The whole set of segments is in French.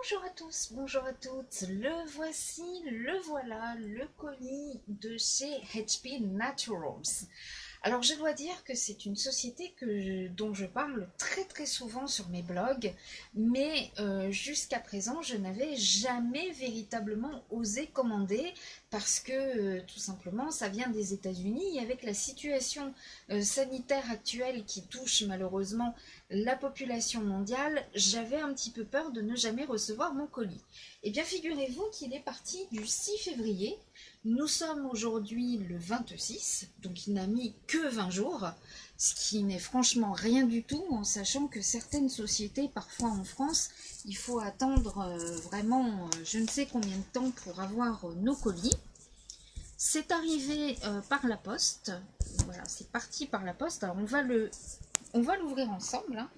Bonjour à tous, bonjour à toutes, le voici, le voilà, le colis de chez HP Naturals. Alors je dois dire que c'est une société dont je parle très souvent sur mes blogs, mais jusqu'à présent je n'avais jamais véritablement osé commander parce que tout simplement ça vient des États-Unis et avec la situation sanitaire actuelle qui touche malheureusement la population mondiale, j'avais un petit peu peur de ne jamais recevoir mon colis. Eh bien figurez-vous qu'il est parti du 6 février. Nous sommes aujourd'hui le 26, donc il n'a mis que 20 jours, ce qui n'est franchement rien du tout, en sachant que certaines sociétés, parfois en France, il faut attendre vraiment je ne sais combien de temps pour avoir nos colis. C'est arrivé par la poste, voilà, c'est parti par la poste. Alors on va l'ouvrir ensemble, hein.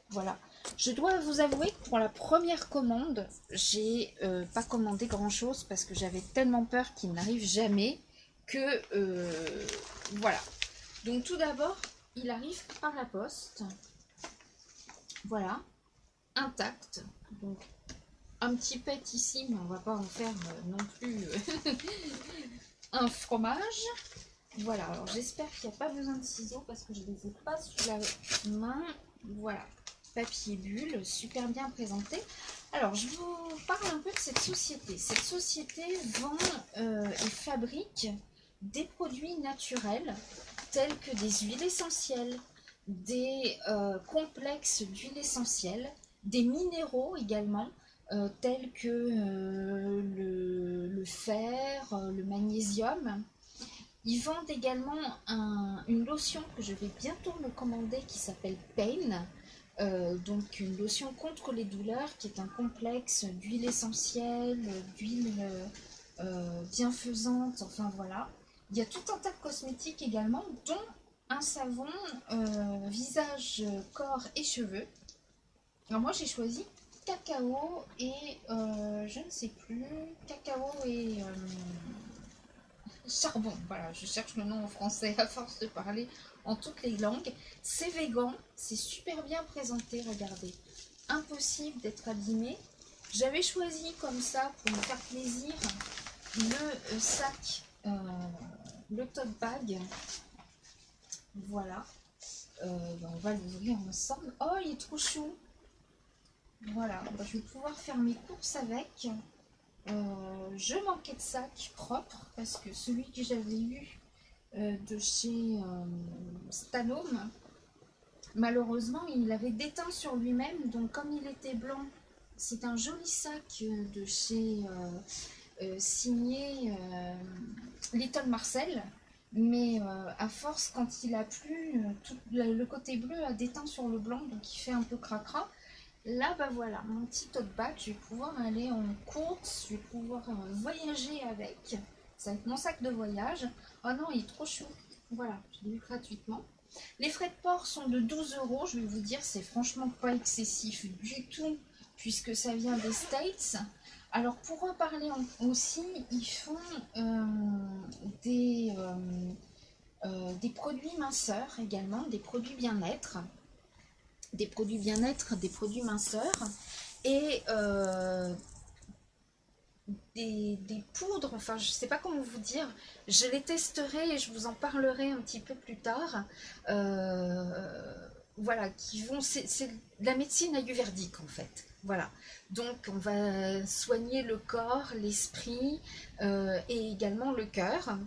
Voilà. Je dois vous avouer que pour la première commande, j'ai pas commandé grand chose parce que j'avais tellement peur qu'il n'arrive jamais que voilà. Donc tout d'abord, il arrive par la poste. Voilà, intact. Donc un petit pet ici, mais on va pas en faire non plus un fromage. Voilà, alors j'espère qu'il n'y a pas besoin de ciseaux parce que je ne les ai pas sous la main. Voilà, papier bulle, super bien présenté. Alors, je vous parle un peu de cette société. Cette société vend et fabrique des produits naturels tels que des huiles essentielles, des complexes d'huiles essentielles, des minéraux également, tels que le fer, le magnésium. Ils vendent également une lotion que je vais bientôt me commander qui s'appelle Pain. Donc une lotion contre les douleurs qui est un complexe d'huile essentielle, d'huile bienfaisante, enfin voilà. Il y a tout un tas de cosmétiques également, dont un savon visage, corps et cheveux. Alors moi j'ai choisi cacao et je ne sais plus, cacao et charbon, voilà, je cherche le nom en français à force de parler en toutes les langues. C'est végan, c'est super bien présenté, regardez. Impossible d'être abîmé. J'avais choisi comme ça, pour me faire plaisir, le sac, le tote bag. Voilà. On va l'ouvrir ensemble. Oh, il est trop chou. Voilà, je vais pouvoir faire mes courses avec. Je manquais de sac propre parce que celui que j'avais eu de chez Stanome, malheureusement il avait déteint sur lui-même, donc comme il était blanc, c'est un joli sac de chez signé Little Marcel, mais à force quand il a plu, tout le côté bleu a déteint sur le blanc, donc il fait un peu cracra. Là, bah voilà, mon petit tote bag, je vais pouvoir aller en course, je vais pouvoir voyager avec. Ça va être mon sac de voyage. Oh non, il est trop chou. Voilà, je l'ai eu gratuitement. Les frais de port sont de 12 euros. Je vais vous dire, c'est franchement pas excessif du tout, puisque ça vient des States. Alors, pour en parler aussi, ils font des produits minceurs également, des produits bien-être. Des produits bien-être, des produits minceurs et des poudres, enfin je ne sais pas comment vous dire, je les testerai et je vous en parlerai un petit peu plus tard. Voilà, qui vont, c'est de la médecine ayurvédique en fait. Voilà, donc on va soigner le corps, l'esprit et également le cœur.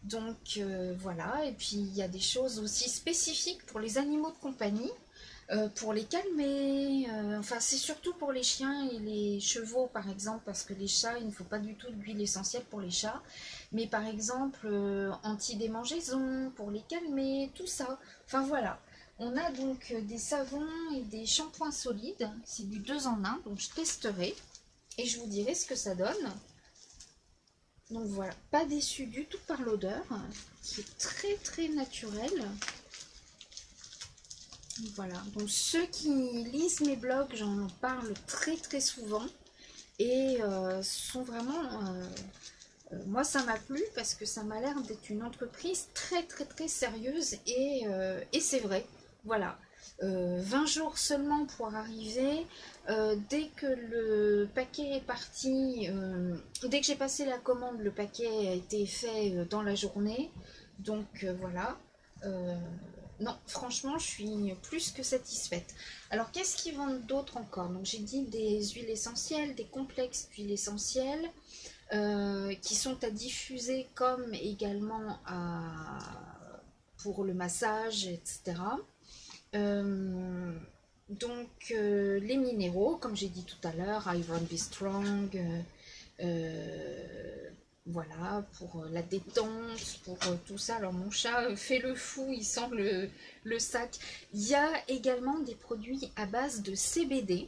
Donc voilà, et puis il y a des choses aussi spécifiques pour les animaux de compagnie. Pour les calmer, enfin c'est surtout pour les chiens et les chevaux par exemple, parce que les chats, il ne faut pas du tout d'huile essentielle pour les chats, mais par exemple anti-démangeaison, pour les calmer, tout ça, enfin voilà. On a donc des savons et des shampoings solides, c'est du 2 en 1, donc je testerai et je vous dirai ce que ça donne. Donc voilà, pas déçu du tout par l'odeur, qui est très naturelle. Voilà, donc ceux qui lisent mes blogs, j'en parle très souvent et sont vraiment... moi ça m'a plu parce que ça m'a l'air d'être une entreprise très sérieuse et c'est vrai, voilà. 20 jours seulement pour arriver. Dès que le paquet est parti, dès que j'ai passé la commande, le paquet a été fait dans la journée. Donc voilà. Euh, non, franchement, je suis plus que satisfaite. Alors, qu'est-ce qu'ils vendent d'autre encore? Donc, j'ai dit des huiles essentielles, des complexes d'huiles essentielles qui sont à diffuser comme également pour le massage, etc. Euh, les minéraux, comme j'ai dit tout à l'heure, Iron Be Strong, euh, voilà, pour la détente, pour tout ça. Alors mon chat fait le fou, il sent le sac. Il y a également des produits à base de CBD.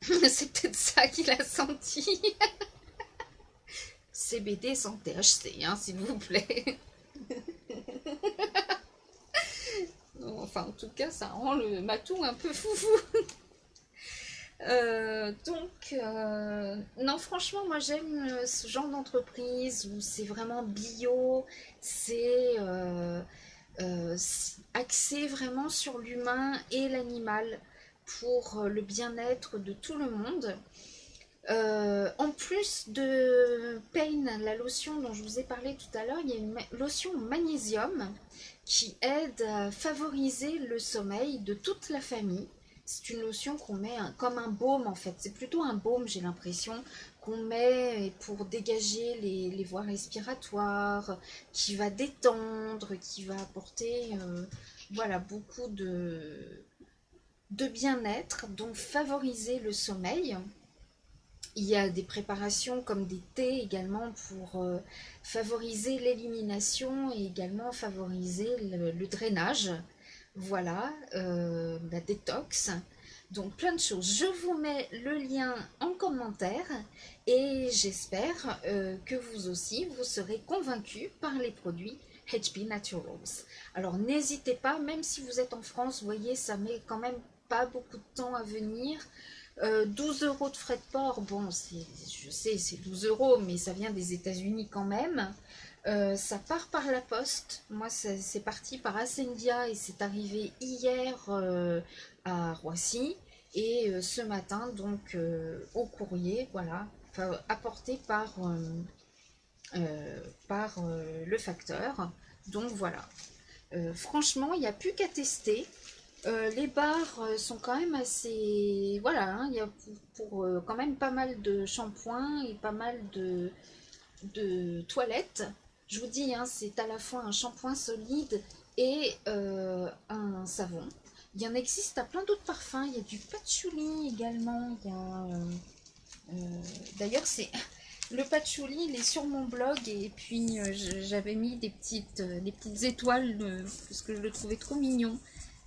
C'est peut-être ça qu'il a senti. CBD sans THC, hein, s'il vous plaît. Enfin, en tout cas, ça rend le matou un peu foufou. Non, franchement, moi j'aime ce genre d'entreprise où c'est vraiment bio, c'est axé vraiment sur l'humain et l'animal pour le bien-être de tout le monde. En plus de Pain, la lotion dont je vous ai parlé tout à l'heure, il y a une lotion au magnésium qui aide à favoriser le sommeil de toute la famille. C'est une lotion qu'on met comme un baume en fait. C'est plutôt un baume, j'ai l'impression, qu'on met pour dégager les voies respiratoires, qui va détendre, qui va apporter voilà, beaucoup de bien-être, donc favoriser le sommeil. Il y a des préparations comme des thés également pour favoriser l'élimination et également favoriser le drainage. Voilà, la détox. Donc plein de choses. Je vous mets le lien en commentaire et j'espère que vous aussi, vous serez convaincus par les produits HP Naturals. Alors n'hésitez pas, même si vous êtes en France, vous voyez, ça met quand même pas beaucoup de temps à venir. 12 euros de frais de port, bon, je sais, c'est 12 euros, mais ça vient des États-Unis quand même. Ça part par la poste. Moi, c'est parti par Ascendia et c'est arrivé hier à Roissy. Et ce matin, donc, au courrier, voilà, apporté le facteur. Donc voilà. Franchement, il n'y a plus qu'à tester. Les bars sont quand même assez... Voilà, hein, il y a pour quand même pas mal de shampoings et pas mal de toilettes. Je vous dis, hein, c'est à la fois un shampoing solide et un savon. Il y en existe à plein d'autres parfums. Il y a du patchouli également. D'ailleurs, c'est le patchouli, il est sur mon blog et puis j'avais mis des petites étoiles parce que je le trouvais trop mignon.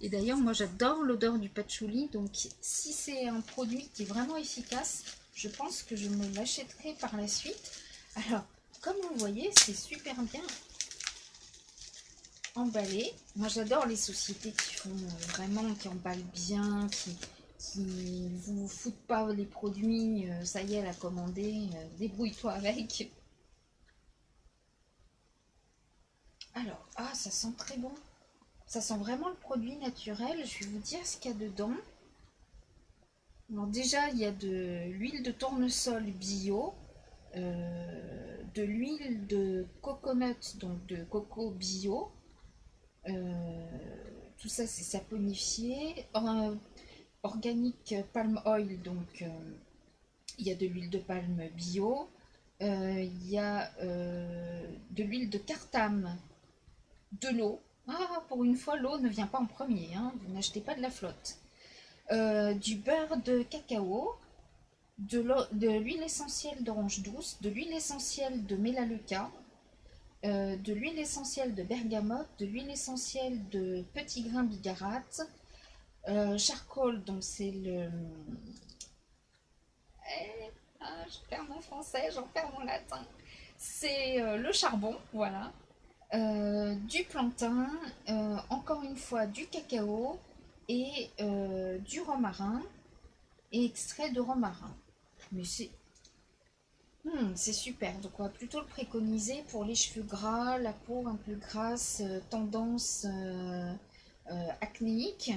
Et d'ailleurs, moi j'adore l'odeur du patchouli, donc si c'est un produit qui est vraiment efficace, je pense que je me l'achèterai par la suite. Alors, comme vous voyez, c'est super bien emballé. Moi j'adore les sociétés qui font vraiment, qui emballent bien, qui vous foutent pas les produits, ça y est, elle a commandé, débrouille-toi avec. Alors, ah, ça sent très bon. Ça sent vraiment le produit naturel. Je vais vous dire ce qu'il y a dedans. Alors déjà, il y a de l'huile de tournesol bio, de l'huile de coconut, donc de coco bio. Euh, Tout ça, c'est saponifié. Organique palm oil, donc il y a de l'huile de palme bio. Il y a de l'huile de cartame, de l'eau. Ah, pour une fois, l'eau ne vient pas en premier, hein, vous n'achetez pas de la flotte. Du beurre de cacao, de l'huile essentielle d'orange douce, de l'huile essentielle de mélaleuca, de l'huile essentielle de bergamote, de l'huile essentielle de petit grain bigarade, charcoal, donc c'est le... je perds mon français, j'en perds mon latin. C'est le charbon, voilà. Du plantain, encore une fois du cacao et du romarin et extrait de romarin. Mais c'est super, donc on va plutôt le préconiser pour les cheveux gras, la peau un peu grasse, tendance acnéique.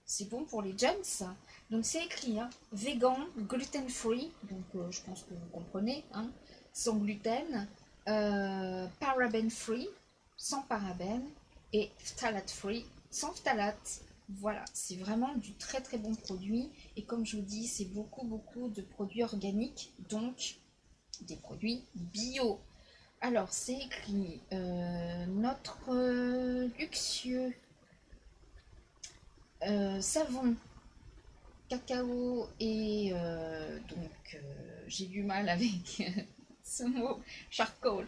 c'est bon pour les jeunes, ça. Donc c'est écrit, hein, vegan, gluten free, donc je pense que vous comprenez, hein, sans gluten, paraben free, sans parabènes, et phthalate free, sans phthalate. Voilà, c'est vraiment du très très bon produit. Et comme je vous dis, c'est beaucoup de produits organiques, donc des produits bio. Alors, c'est écrit notre luxueux savon cacao et donc j'ai du mal avec ce mot charcoal,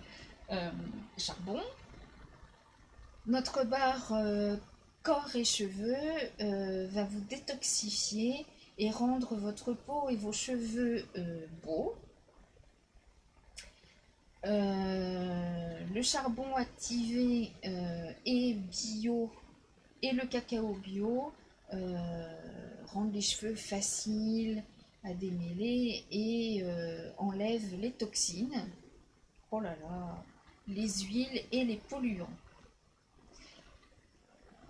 charbon. Notre barre corps et cheveux va vous détoxifier et rendre votre peau et vos cheveux beaux. Le charbon activé est bio et le cacao bio rendent les cheveux faciles à démêler et enlève les toxines, oh là là, les huiles et les polluants.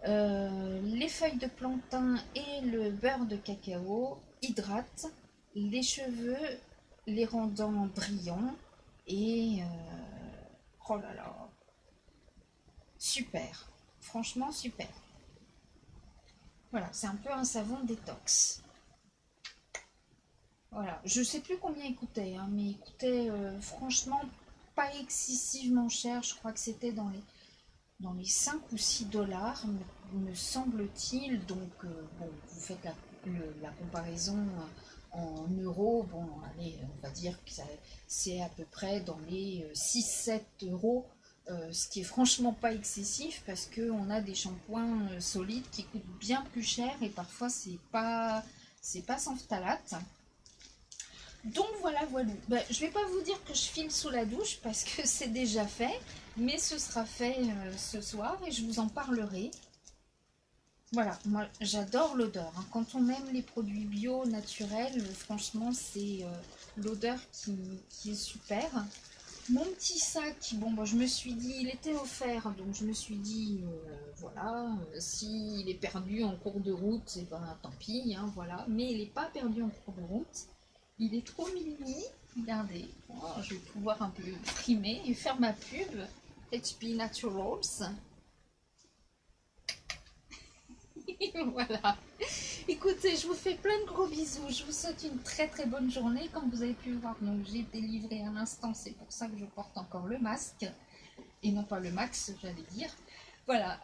Les feuilles de plantain et le beurre de cacao hydratent les cheveux, les rendant brillants et oh là là, super, franchement super. Voilà, c'est un peu un savon détox. Voilà, je sais plus combien il coûtait, hein, mais il coûtait franchement pas excessivement cher. Je crois que c'était dans les 5 ou 6 dollars, me semble-t-il. Donc, bon, vous faites la comparaison en euros. Bon, allez, on va dire que c'est à peu près dans les 6-7 euros. Ce qui est franchement pas excessif parce qu'on a des shampoings solides qui coûtent bien plus cher et parfois c'est pas sans phthalate. Donc voilà, voilà. Ben, je vais pas vous dire que je file sous la douche parce que c'est déjà fait, mais ce sera fait ce soir et je vous en parlerai. Voilà, moi j'adore l'odeur, hein. Quand on aime les produits bio, naturels, franchement c'est l'odeur qui est super. Mon petit sac, bon, bah, je me suis dit, il était offert, donc je me suis dit, voilà, s'il est perdu en cours de route, et ben tant pis, hein, voilà. Mais il n'est pas perdu en cours de route. Il est trop mini. Regardez, oh, je vais pouvoir un peu frimer et faire ma pub. HP Naturals. Voilà. Écoutez, je vous fais plein de gros bisous. Je vous souhaite une très très bonne journée. Comme vous avez pu voir, donc j'ai été livrée à l'instant. C'est pour ça que je porte encore le masque. Et non pas le max, j'allais dire. Voilà,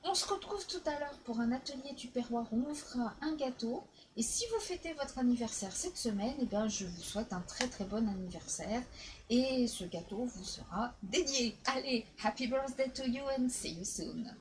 on se retrouve tout à l'heure pour un atelier tupperware où on fera un gâteau. Et si vous fêtez votre anniversaire cette semaine, eh bien, je vous souhaite un très très bon anniversaire. Et ce gâteau vous sera dédié. Allez, happy birthday to you and see you soon.